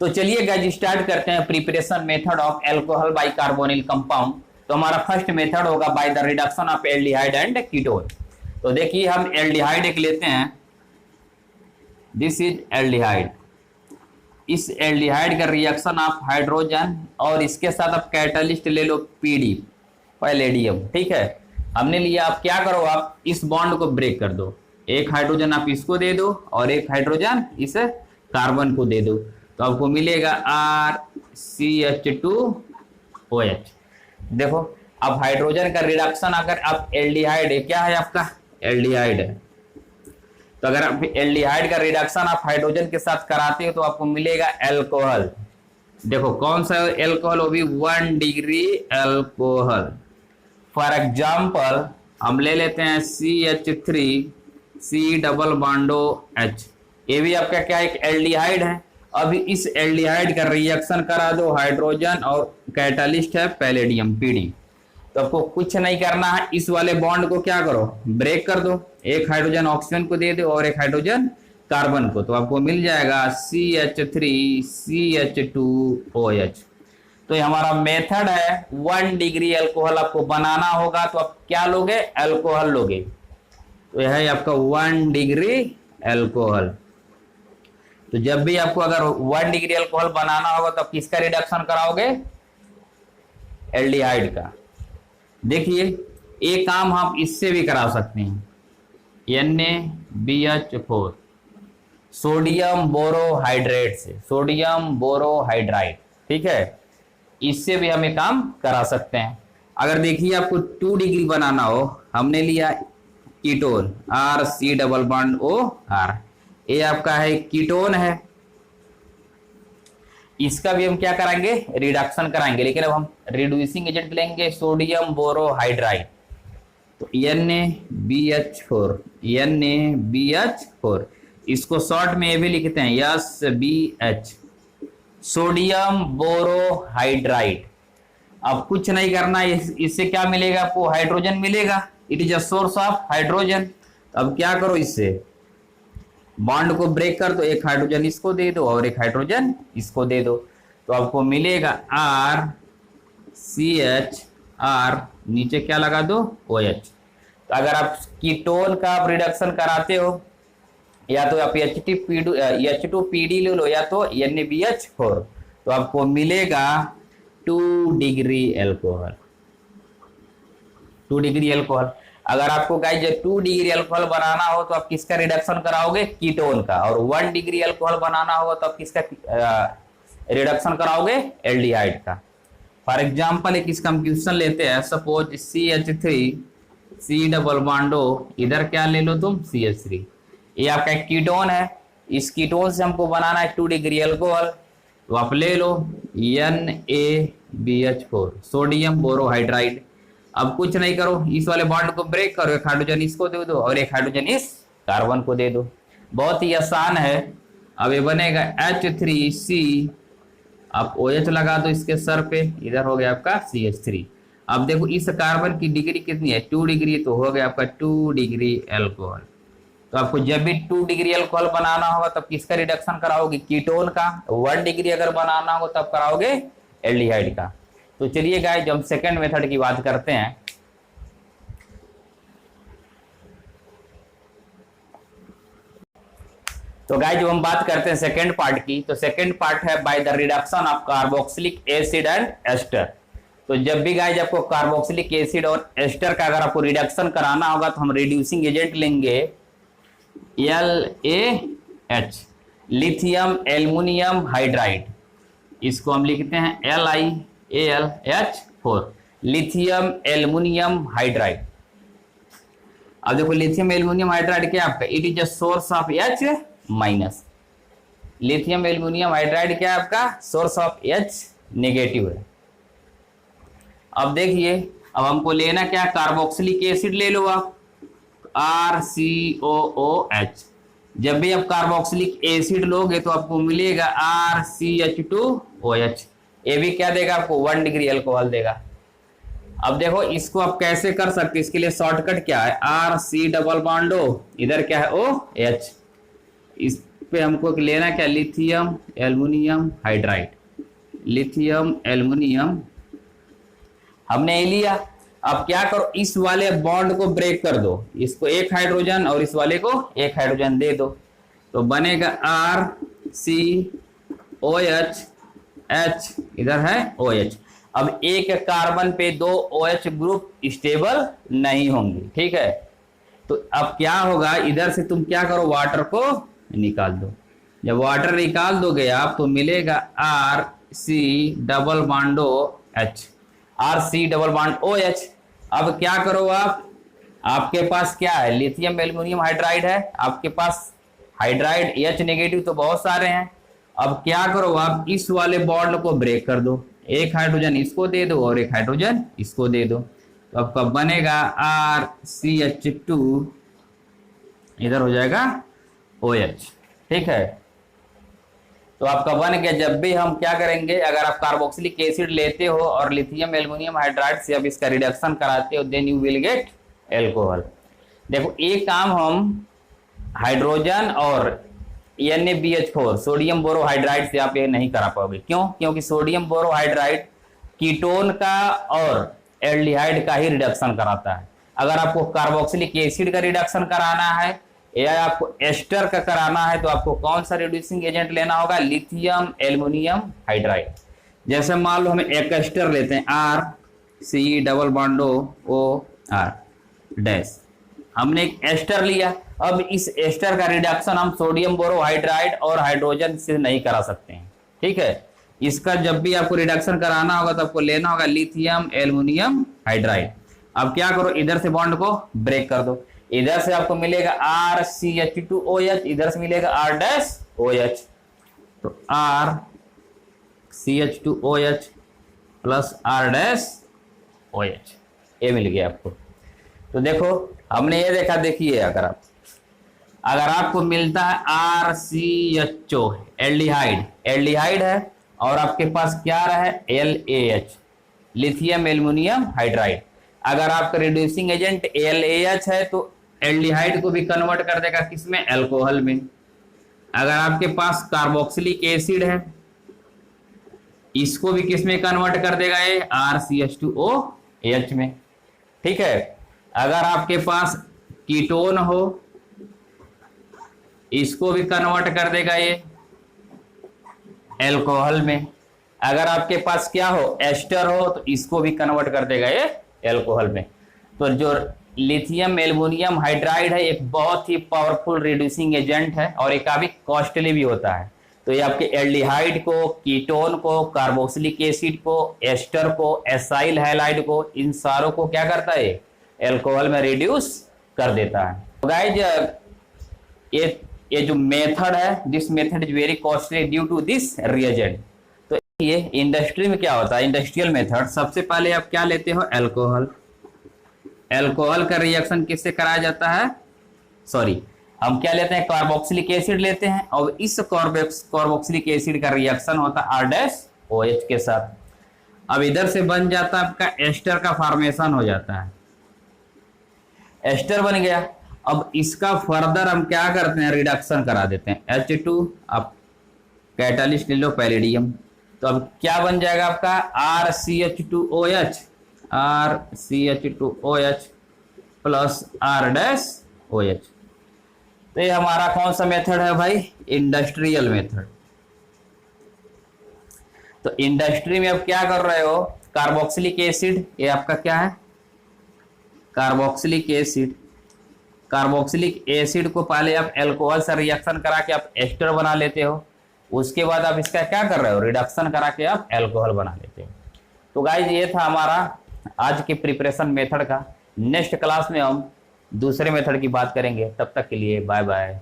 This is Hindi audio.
तो चलिए गाइस स्टार्ट करते हैं preparation method of alcohol by carbonyl compound. तो हमारा फर्स्ट मेथड होगा bye the reduction of aldehyde and ketone. तो देखिए हम एल्डिहाइड एक लेते हैं, दिस इज एल्डिहाइड। इस एल्डिहाइड का रिएक्शन आप हाइड्रोजन और इसके साथ आप कैटलिस्ट ले लो पीडी, पैलेडियम, ठीक है। हमने लिया, आप क्या करो, आप इस बॉन्ड को ब्रेक कर दो, एक हाइड्रोजन आप इसको दे दो और एक हाइड्रोजन इस कार्बन को दे दो, तो आपको मिलेगा RCH2OH। देखो अब हाइड्रोजन का रिडक्शन, अगर आप एल्डिहाइड है, क्या है आपका एल्डिहाइड है, तो अगर आप एल्डिहाइड का रिडक्शन आप हाइड्रोजन के साथ कराते हो तो आपको मिलेगा अल्कोहल। देखो कौन सा अल्कोहल, वो भी 1 डिग्री अल्कोहल। फॉर एग्जाम्पल हम ले लेते हैं CH3C डबल बॉन्डो H, ये भी आपका क्या एक एल्डिहाइड है। अभी इस एल्डिहाइड का रिएक्शन करा दो हाइड्रोजन और कैटलिस्ट है पैलेडियम पीडी, तो आपको कुछ नहीं करना है, इस वाले बॉन्ड को क्या करो, ब्रेक कर दो, एक हाइड्रोजन ऑक्सीजन को दे दो और एक हाइड्रोजन कार्बन को, तो आपको मिल जाएगा CH3CH2OH। तो ये हमारा मेथड है। 1 डिग्री अल्कोहल आपको बनाना होगा तो आप क्या लोगे, अल्कोहल लोगे। तो यह है आपका 1 डिग्री अल्कोहल। तो जब भी आपको अगर 1 डिग्री अल्कोहल बनाना होगा तो आप किसका रिडक्शन कराओगे, एल्डिहाइड का। देखिए एक काम आप इससे भी करा सकते हैं, NaBH4 सोडियम बोरोहाइड्रेट से, सोडियम बोरोहाइड्राइड, ठीक है, इससे भी हम काम करा सकते हैं। अगर देखिए आपको 2 डिग्री बनाना हो, हमने लिया ketone RC double bond OR, ये आपका है कीटोन है, इसका भी हम क्या कराएंगे, रिडक्शन कराएंगे, लेकिन अब हम रिड्यूसिंग एजेंट लेंगे सोडियम बोरोहाइड्राइड, तो NaBH4 इसको शॉर्ट में ये भी लिखते हैं SBH, सोडियम बोरोहाइड्राइड। अब कुछ नहीं करना, इससे क्या मिलेगा आपको, हाइड्रोजन मिलेगा, it is a source of hydrogen. अब क्या करो, इससे बॉन्ड को ब्रेक कर दो, एक हाइड्रोजन इसको दे दो और एक हाइड्रोजन इसको दे दो, तो आपको मिलेगा RCHR, नीचे क्या लगा दो OH। तो अगर आप कीटोन का आप रिडक्शन कराते हो, या तो आप H2PD ले लो या तो NaBH4, तो आपको मिलेगा 2 डिग्री अल्कोहल, 2 डिग्री अल्कोहल। अगर आपको गाइस 2 डिग्री अल्कोहल बनाना हो तो आप किसका रिडक्शन कराओगे, कीटोन का, और 1 डिग्री अल्कोहल बनाना होगा तो आप किसका रिडक्शन कराओगे, एल्डिहाइड का। फॉर एग्जांपल एक इसका हम क्वेश्चन लेते हैं, सपोज CH3C डबल बॉन्डो, इधर क्या ले लो तुम CH3, ये आपका एक कीटोन है, इस कीटोन से हमको बनाना है 2 डिग्री अल्कोहल, तो आप ले लो NaBH4 सोडियम बोरोहाइड्राइड। अब कुछ नहीं करो, इस वाले बॉन्ड को ब्रेक करो, एक हाइड्रोजन इसको दे दो और एक हाइड्रोजन इस कार्बन को दे दो, बहुत ही आसान है। अब ये बनेगा H3C, आप OH लगा दो इसके सर पे, इधर हो गया आपका CH3। अब देखो इस कार्बन की डिग्री कितनी है, 2 डिग्री, तो हो गया आपका 2 डिग्री अल्कोहल। तो आपको जब भी 2 डिग्री अल्कोहल बनाना होगा तब किसका रिडक्शन कराओगे, कीटोन का। 1 डिग्री अगर बनाना हो तब कराओगे एल्डिहाइड का। तो चलिए गाइस जब हम सेकंड मेथड की बात करते हैं, तो गाइस जब हम बात करते हैं सेकंड पार्ट की, तो सेकंड पार्ट है by the reduction of carboxylic acid and ester. तो जब भी गाइस आपको कार्बोक्सिलिक एसिड और एस्टर का अगर आपको रिडक्शन कराना होगा तो हम रिड्यूसिंग एजेंट लेंगे LaH, लिथियम एल्युमिनियम हाइड्राइड, इसको हम लिखते हैं LiAlH4, लिथियम एल्युमिनियम हाइड्राइड। अब देखो लिथियम एल्युमिनियम हाइड्राइड क्या आपका, it is a source of H minus, lithium aluminium hydride क्या है आपका, सोर्स ऑफ H नेगेटिव है। अब देखिए अब हमको लेना क्या, कार्बोक्सिलिक एसिड ले लो आप, RCOOH। जब भी आप कार्बोक्सिलिक एसिड लोगे तो आपको मिलेगा RCH2OH, ये भी क्या देगा आपको, 1 डिग्री अल्कोहल देगा। अब देखो इसको आप कैसे कर सकते, इसके लिए शॉर्टकट क्या है, RC डबल बॉन्डो, इधर क्या है OH, इस पे हमको लेना क्या, lithium aluminium hydride, lithium aluminium हमने लिया। अब क्या करो, इस वाले बॉन्ड को ब्रेक कर दो, इसको एक हाइड्रोजन और इस वाले को एक हाइड्रोजन दे दो, तो बनेगा RCOH, H इधर है OH। अब एक कार्बन पे दो OH ग्रुप स्टेबल नहीं होंगे, ठीक है। तो अब क्या होगा, इधर से तुम क्या करो, वाटर को निकाल दो। जब वाटर निकाल दोगे आप तो मिलेगा RC double bond OH, RC double bond OH। अब क्या करो आप, आपके पास क्या है, लिथियम एल्युमिनियम हाइड्राइड है, आपके पास हाइड्राइड H नेगेटिव तो बहुत सारे हैं। अब क्या करो आप, इस वाले बॉन्ड को ब्रेक कर दो, एक हाइड्रोजन इसको दे दो और एक हाइड्रोजन इसको दे दो, तो आपका बनेगा RCH2, इधर हो जाएगा OH, ठीक है। तो आपका बन गया। जब भी हम क्या करेंगे, अगर आप कार्बोक्सिलिक एसिड लेते हो और लिथियम एल्युमिनियम हाइड्राइड से अब इसका रिडक्शन कराते हो, then you will get alcohol. देखो एक काम हम हाइड्रोजन और NaBH4 सोडियम बोरोहाइड्राइड से आप ये नहीं करा पाओगे। क्यों? क्योंकि सोडियम बोरोहाइड्राइड कीटोन का और एल्डिहाइड का ही रिडक्शन कराता है। अगर आपको कार्बोक्सिलिक एसिड का रिडक्शन कराना है या आपको एस्टर का कराना है तो आपको कौन सा रिड्यूसिंग एजेंट लेना होगा, लिथियम एल्युमिनियम हाइड्राइड। जैसे मान लो हम एक एस्टर लेते हैं, RC double bond OR dash, हमने एक एस्टर लिया। अब इस एस्टर का रिडक्शन हम सोडियम बोरोहाइड्राइड और हाइड्रोजन से नहीं करा सकते हैं, ठीक है। इसका जब भी आपको रिडक्शन कराना होगा तो आपको लेना होगा लिथियम एल्युमिनियम हाइड्राइड। अब क्या करो, इधर से बॉन्ड को ब्रेक कर दो, इधर से आपको मिलेगा RCH2OH, इधर से मिलेगा R-OH, तो RCH2OH प्लस R-OH, ये मिल गया आपको। तो देखो हमने ये देखा, देखिए अगर आपको मिलता है RCHO एल्डिहाइड, एल्डिहाइड है, और आपके पास क्या रहा है LAH लिथियम एल्युमिनियम हाइड्राइड। अगर आपका रिड्यूसिंग एजेंट LAH है तो एल्डिहाइड को भी कन्वर्ट कर देगा किसमें, अल्कोहल में। अगर आपके पास कार्बोक्सिलिक एसिड है इसको भी किसमें कन्वर्ट कर देगा, ये RCH2OH में, ठीक है। अगर आपके पास कीटोन हो इसको भी कन्वर्ट कर देगा ये अल्कोहल में। अगर आपके पास क्या हो, एस्टर हो, तो इसको भी कन्वर्ट कर देगा ये अल्कोहल में। तो जो लिथियम एल्युमिनियम हाइड्राइड है एक बहुत ही पावरफुल रिड्यूसिंग एजेंट है और ये काफी कॉस्टली भी होता है। तो ये आपके एल्डिहाइड को, कीटोन को, कार्बोक्सिलिक एसिड को, एस्टर को, एसाइल हैलाइड को, इन सारों को क्या करता है, अल्कोहल में रिड्यूस कर देता है। तो गाइज ये जो मेथड है, this method is very costly due to this reagent. तो ये इंडस्ट्री में क्या होता है, इंडस्ट्रियल मेथड, सबसे पहले आप क्या लेते हो, अल्कोहल। अल्कोहल का रिएक्शन किससे कराया जाता है, सॉरी हम क्या लेते हैं, कार्बोक्सिलिक एसिड लेते हैं, और इस कार्बोक्सिलिक एसिड का रिएक्शन होता है R-OH के साथ। अब इधर से बन जाता है आपका एस्टर का फॉर्मेशन हो जाता है, एस्टर बन गया। अब इसका फर्दर हम क्या करते हैं, रिडक्शन करा देते हैं, H2, अब कैटालिस्ट ले लो पैलेडियम, तो अब क्या बन जाएगा आपका RCH2OH, RCH2OH प्लस R-OH। तो ये हमारा कौन सा मेथड है भाई, इंडस्ट्रियल मेथड। तो इंडस्ट्री में अब क्या कर रहे हो, कार्बोक्सिलिक एसिड, ये आपका क्या है, कार्बोक्सिलिक एसिड। कार्बोक्सिलिक एसिड को पहले आप अल्कोहल से रिएक्शन करा के आप एस्टर बना लेते हो, उसके बाद आप इसका क्या कर रहे हो, रिडक्शन करा के आप अल्कोहल बना लेते हो। तो गाइज ये था हमारा आज के प्रिपरेशन मेथड का। नेक्स्ट क्लास में हम दूसरे मेथड की बात करेंगे, तब तक के लिए बाय बाय।